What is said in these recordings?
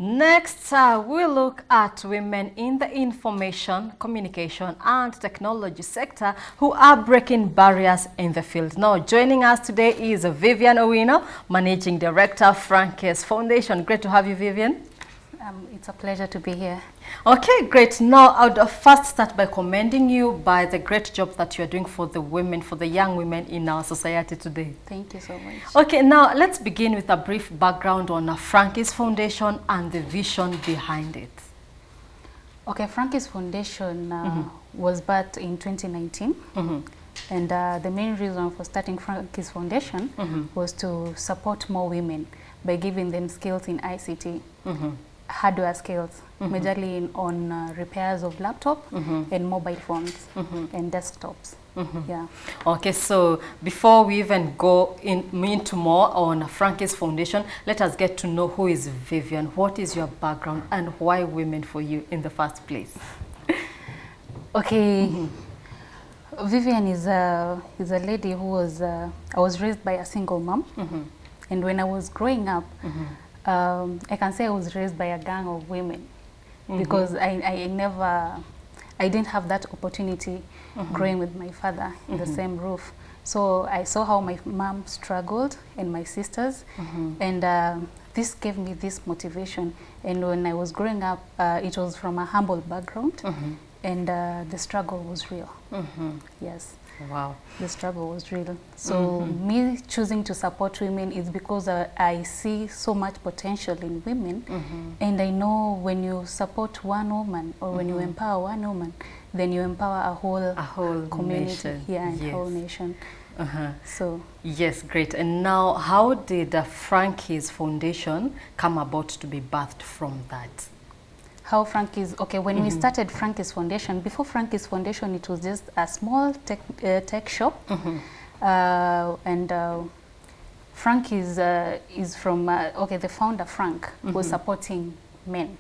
Next, we'll look at women in the information, communication and technology sector who are breaking barriers in the field. Now, joining us today is Vivian Owino, Managing Director, Frankie's Foundation. Great to have you, Vivian. It's a pleasure to be here. Okay, great. Now, I would first start by commending you by the great job that you are doing for the women, for the young women in our society today. Thank you so much. Okay, now let's begin with a brief background on Frankie's Foundation and the vision behind it. Okay, Frankie's Foundation was birthed in 2019. And the main reason for starting Frankie's Foundation was to support more women by giving them skills in ICT. Hardware skills, majorly on repairs of laptop and mobile phones and desktops. Yeah. Okay, so before we even go into more on Frankie's Foundation, let us get to know who is Vivian. What is your background and why women for you in the first place? Okay, Vivian is a lady who was I was raised by a single mom, and when I was growing up. I can say I was raised by a gang of women because I didn't have that opportunity growing with my father in the same roof. So I saw how my mom struggled and my sisters, and this gave me this motivation. And when I was growing up, it was from a humble background, and the struggle was real. Yes. Wow. The struggle was real. So me choosing to support women is because I see so much potential in women. And I know when you support one woman or when you empower one woman, then you empower a whole community nation. Here and a whole nation. So yes, great. And now how did Frankie's Foundation come about to be birthed from that? How Frankie's, okay, when we started Frankie's Foundation, before Frankie's Foundation, it was just a small tech shop. And Frankie's is from, okay, the founder, Frank, was supporting men.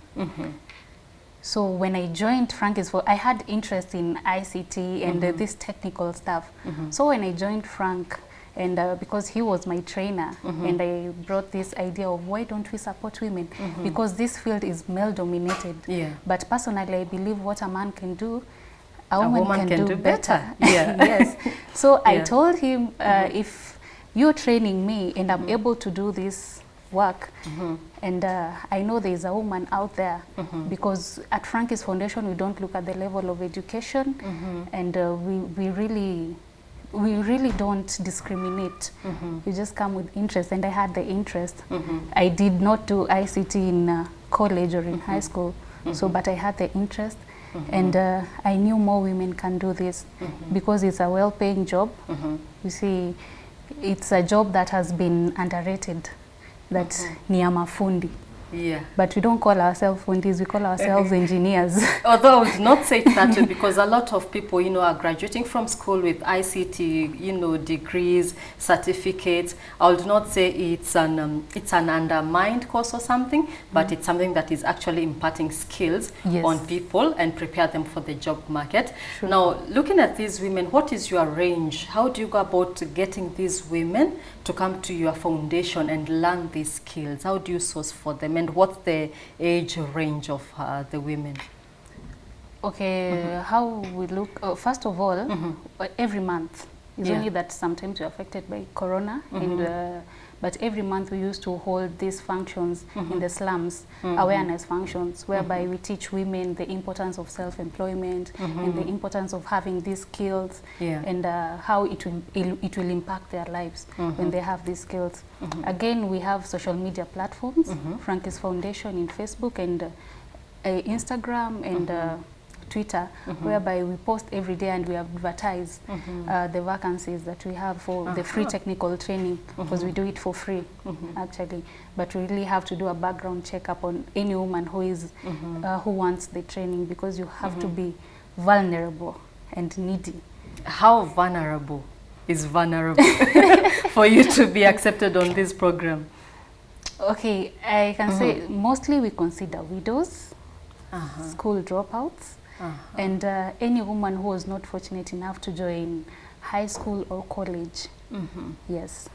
So when I joined Frankie's, I had interest in ICT and this technical stuff. So when I joined Frank, and because he was my trainer, and I brought this idea of why don't we support women? Because this field is male dominated. But personally, I believe what a man can do, a woman can do better. Yes. So I told him, if you're training me and I'm able to do this work, and I know there is a woman out there, because at Frankie's Foundation, we don't look at the level of education, and we really don't discriminate. We just come with interest, and I had the interest. I did not do ICT in college or in high school, so but I had the interest, and I knew more women can do this because it's a well-paying job. You see, it's a job that has been underrated, that ni ya mafundi. But we don't call ourselves fundis, we call ourselves engineers. Although I would not say it that way, because a lot of people, you know, are graduating from school with ICT, you know, degrees, certificates. I would not say it's an undermined course or something, but it's something that is actually imparting skills on people and prepare them for the job market. Now, looking at these women, what is your range? How do you go about getting these women to come to your foundation and learn these skills? How do you source for them? And what's the age range of the women? Okay, how we look, first of all, every month. It's only that sometimes we're affected by Corona, and but every month we used to hold these functions in the slums, awareness functions, whereby we teach women the importance of self-employment and the importance of having these skills, and how it will impact their lives when they have these skills. Again, we have social media platforms, Frankie's Foundation in Facebook and Instagram and Twitter, whereby we post every day and we advertise the vacancies that we have for the free technical training, because we do it for free actually, but we really have to do a background checkup on any woman who is who wants the training, because you have to be vulnerable and needy. How vulnerable is vulnerable for you to be accepted on this program? Okay, I can say mostly we consider widows, school dropouts, and any woman who was not fortunate enough to join high school or college. Yes.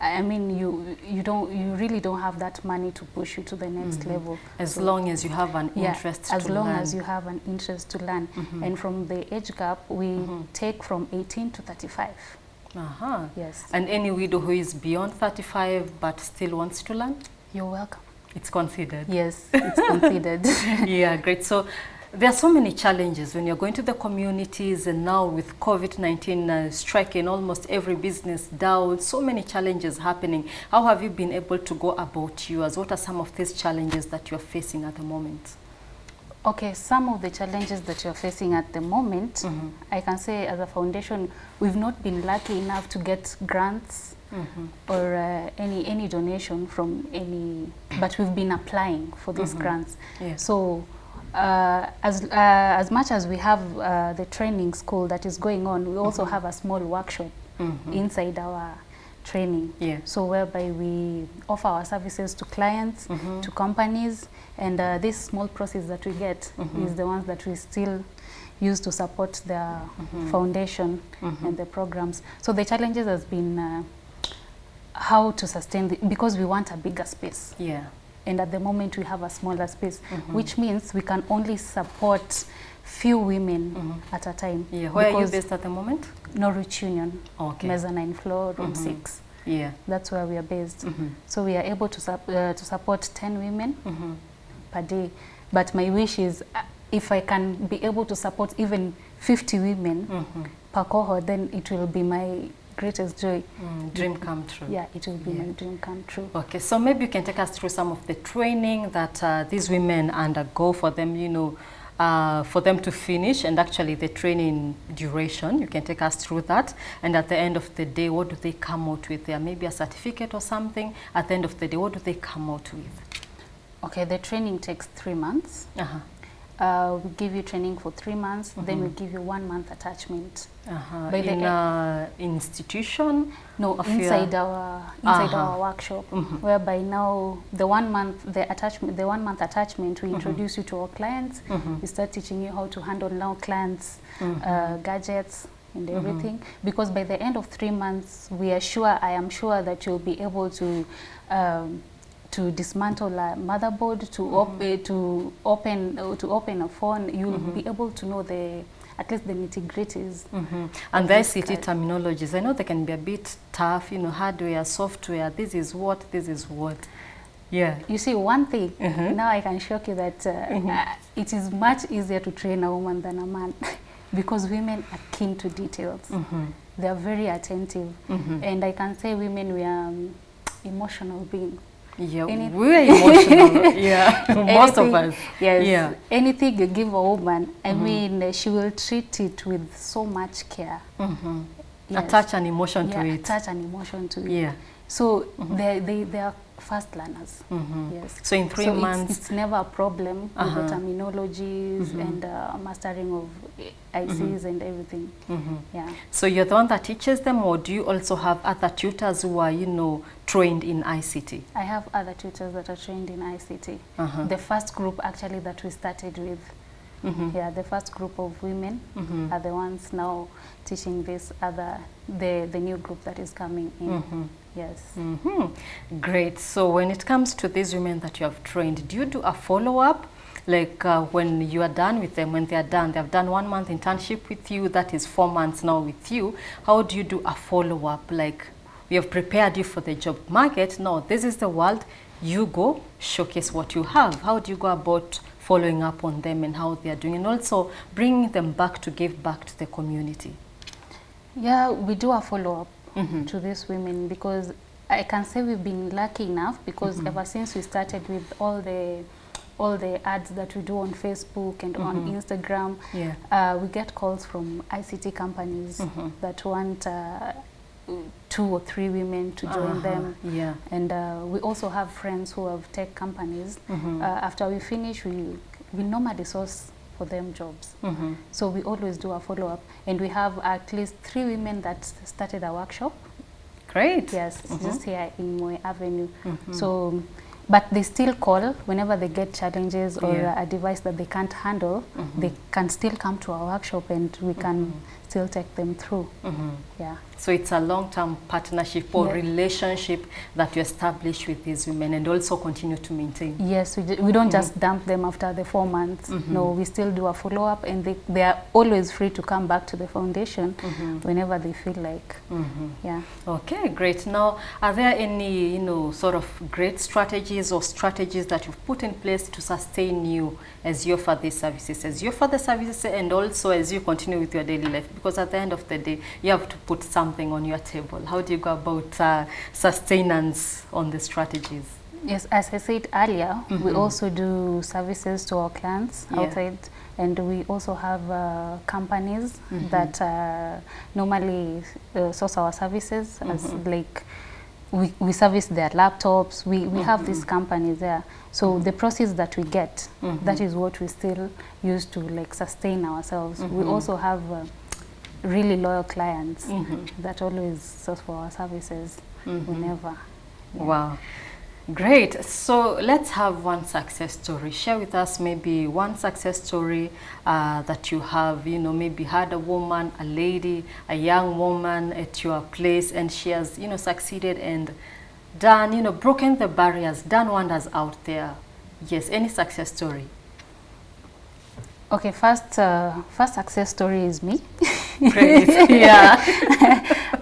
I mean, you really don't have that money to push you to the next level. As long as you have an interest to learn. As long as you have an interest to learn. And from the age gap, we take from 18 to 35. Yes. And any widow who is beyond 35 but still wants to learn? You're welcome. It's considered. Yes, it's considered. Yeah, great. So there are so many challenges when you're going to the communities, and now with COVID-19 striking almost every business down, so many challenges happening. How have you been able to go about yours? What are some of these challenges that you're facing at the moment? Okay, some of the challenges that you're facing at the moment, I can say as a foundation, we've not been lucky enough to get grants or any donation from any, but we've been applying for these grants. Yeah. So as much as we have the training school that is going on, we also have a small workshop inside our training. Yeah. So whereby we offer our services to clients, to companies, and this small process that we get is the ones that we still use to support the foundation and the programs. So the challenges has been how to sustain because we want a bigger space. Yeah. And at the moment we have a smaller space, which means we can only support few women at a time. Yeah. Where are you based at the moment? Norwich Union, mezzanine floor, room 6. Yeah. That's where we are based. So we are able to support 10 women per day. But my wish is if I can be able to support even 50 women per cohort, then it will be my greatest joy. Dream come true. Yeah, it will be my dream come true. Okay, so maybe you can take us through some of the training that these women undergo for them, you know, for them to finish, and actually the training duration. You can take us through that. And at the end of the day, what do they come out with? There may be a certificate or something. At the end of the day, what do they come out with? Okay, the training takes 3 months. We give you training for 3 months, then we give you 1 month attachment. By the institution? No, inside our workshop, whereby now the 1 month attachment, we introduce you to our clients. We start teaching you how to handle now clients' gadgets and everything. Because by the end of 3 months, I am sure that you'll be able to dismantle a motherboard, to open a phone. You'll be able to know at least the nitty-gritties. And the ICT terminologies, I know they can be a bit tough, you know, hardware, software, this is what. Yeah. You see, one thing, now I can shock you that it is much easier to train a woman than a man because women are keen to details. They are very attentive. And I can say women, we are emotional beings. Yeah, we're emotional. Yeah, most of us. Yes. Yeah. Anything you give a woman, I mean, she will treat it with so much care. Yes. Attach an emotion to it. Attach an emotion to it. Yeah. So they are fast learners. Yes. So in 3 months, it's never a problem with the terminologies and mastering of ICs and everything. Yeah. So you're the one that teaches them, or do you also have other tutors who are, you know, trained in ICT? I have other tutors that are trained in ICT. The first group actually that we started with, the first group of women are the ones now teaching the new group that is coming in. Yes. Great. So when it comes to these women that you have trained, do you do a follow-up? Like when you are done with them, when they are done, they have done 1 month internship with you, that is 4 months now with you. How do you do a follow-up? Like, we have prepared you for the job market. No, this is the world. You go showcase what you have. How do you go about following up on them and how they are doing, and also bringing them back to give back to the community? Yeah, we do a follow-up to these women because I can say we've been lucky enough because ever since we started with all the ads that we do on Facebook and on Instagram, we get calls from ICT companies that want 2 or 3 women to join them. Yeah. And we also have friends who have tech companies. After we finish, we normally source for them jobs. So we always do a follow-up. And we have at least 3 women that started a workshop. Great. Yes, just here in Moe Avenue. So, but they still call whenever they get challenges or a device that they can't handle. They can still come to our workshop and we can still take them through. Yeah. So it's a long-term partnership or relationship that you establish with these women and also continue to maintain. Yes, we don't just dump them after the 4 months. No, we still do a follow-up, and they are always free to come back to the foundation whenever they feel like. Yeah. Okay, great. Now, are there any, sort of great strategies or strategies that you've put in place to sustain you as you offer these services, and also as you continue with your daily life? Because at the end of the day, you have to put something on your table. How do you go about sustenance on the strategies? Yes, as I said earlier, we also do services to our clients outside, and we also have companies that normally source our services, as like we service their laptops. We have these companies there, so the proceeds that we get, that is what we still use to like sustain ourselves. We also have really loyal clients that always source for our services whenever. Wow, great. So let's have one success story. Share with us maybe one success story that you have, maybe had a woman, a lady, a young woman at your place, and she has, succeeded and done, broken the barriers, done wonders out there. Yes, any success story? Okay, first success story is me. Great. Yeah.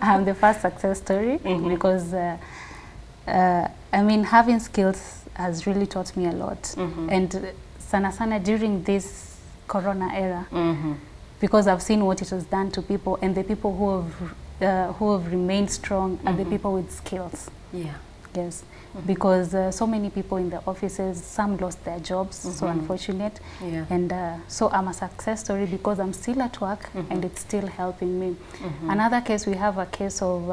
I'm the first success story because I mean, having skills has really taught me a lot, and sana during this Corona era, because I've seen what it has done to people, and the people who have remained strong are the people with skills. Yeah. Yes. Because so many people in the offices, some lost their jobs, so unfortunate. Yeah. And so I'm a success story because I'm still at work and it's still helping me. Another case, we have a case of,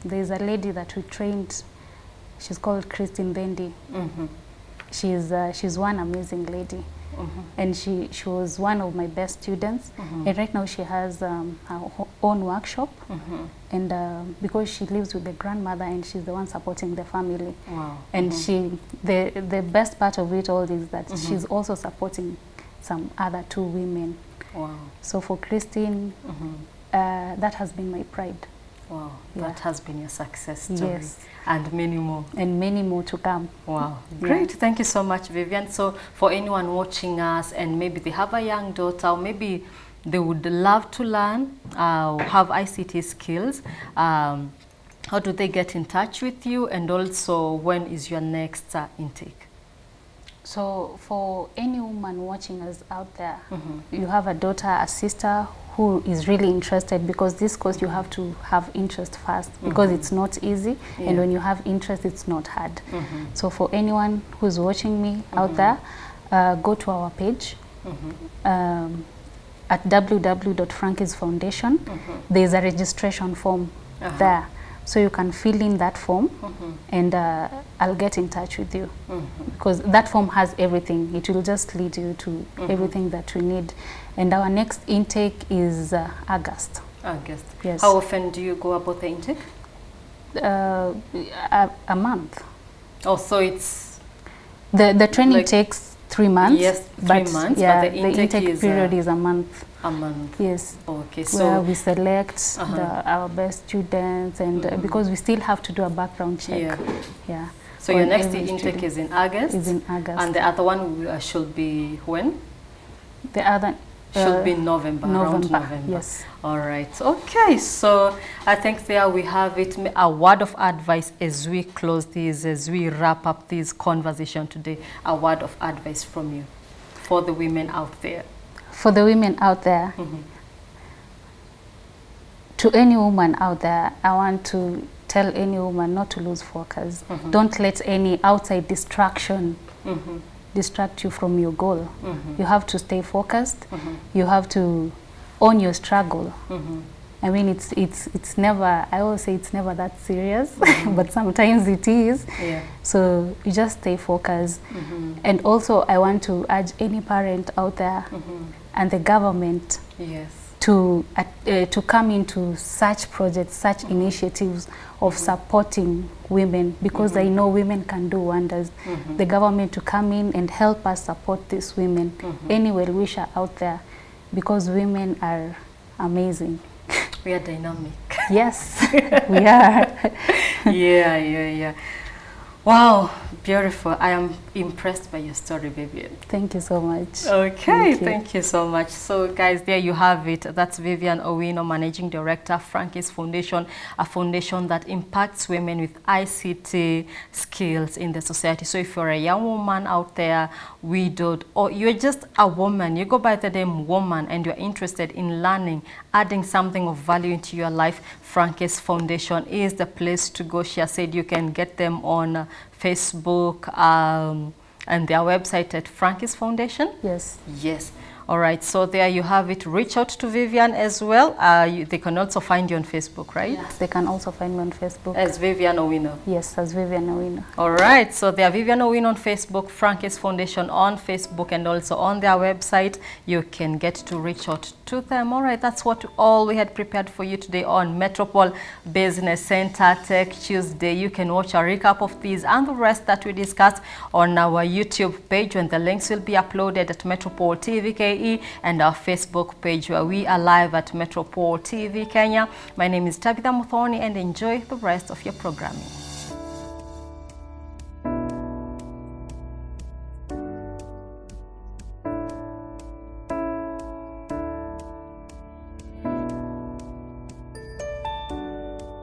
there's a lady that we trained, she's called Christine Bendi. She's one amazing lady. And she was one of my best students, and right now she has her own workshop, and because she lives with the grandmother and she's the one supporting the family. Wow. And the best part of it all is that she's also supporting some other 2 women. Wow. So for Christine, that has been my pride. Wow, that has been your success story. Yes. And many more. And many more to come. Wow, great. Thank you so much, Vivian. So for anyone watching us and maybe they have a young daughter, or maybe they would love to learn, have ICT skills, how do they get in touch with you? And also, when is your next intake? So for any woman watching us out there, you have a daughter, a sister who is really interested, because this course you have to have interest first, because it's not easy, and when you have interest it's not hard. So for anyone who's watching me out there, go to our page at www.frankies Foundation. There's a registration form there. So you can fill in that form, and I'll get in touch with you, because that form has everything. It will just lead you to everything that we need. And our next intake is August. August. Yes. How often do you go about the intake? A month. Oh, so it's... The training like takes 3 months. Yes, 3 months, yeah, but the intake period is a month. A month. Yes. Okay, so where we select our best students, and because we still have to do a background check. Yeah. So your next intake is in August. Is in August. And the other one should be when? The other should be November. Around November. Yes. All right. Okay. So I think there we have it. A word of advice as we close this, as we wrap up this conversation today. A word of advice from you for the women out there. For the women out there, to any woman out there, I want to tell any woman not to lose focus. Don't let any outside distraction distract you from your goal. You have to stay focused. You have to own your struggle. I mean, it's never, I always say it's never that serious, but sometimes it is. Yeah. So you just stay focused. And also I want to urge any parent out there and the government to come into such projects, such initiatives of supporting women, because I know women can do wonders. The government to come in and help us support these women. Any well-wisher out there, because women are amazing. We are dynamic. Yes, we are. Yeah. Wow, beautiful. I am impressed by your story, Vivian. Thank you so much. Okay, thank you so much. So guys, there you have it. That's Vivian Owino, Managing Director, Frankie's Foundation, a foundation that impacts women with ICT skills in the society. So if you're a young woman out there, widowed, or you're just a woman, you go by the name woman, and you're interested in learning, adding something of value into your life, Frankie's Foundation is the place to go. She has said you can get them on Facebook and their website at Frankie's Foundation. Yes. All right, so there you have it. Reach out to Vivian as well. They can also find you on Facebook, right? Yes, they can also find me on Facebook. As Vivian Owino. Yes, as Vivian Owino. All right, so they are Vivian Owino on Facebook, Frankie's Foundation on Facebook, and also on their website. You can get to reach out to them. All right, that's all we had prepared for you today on Metropole Business Center Tech Tuesday. You can watch a recap of these and the rest that we discussed on our YouTube page, and the links will be uploaded at Metropole TV KE and our Facebook page, where we are live at Metropole TV Kenya. My name is Tabitha Muthoni, and enjoy the rest of your programming.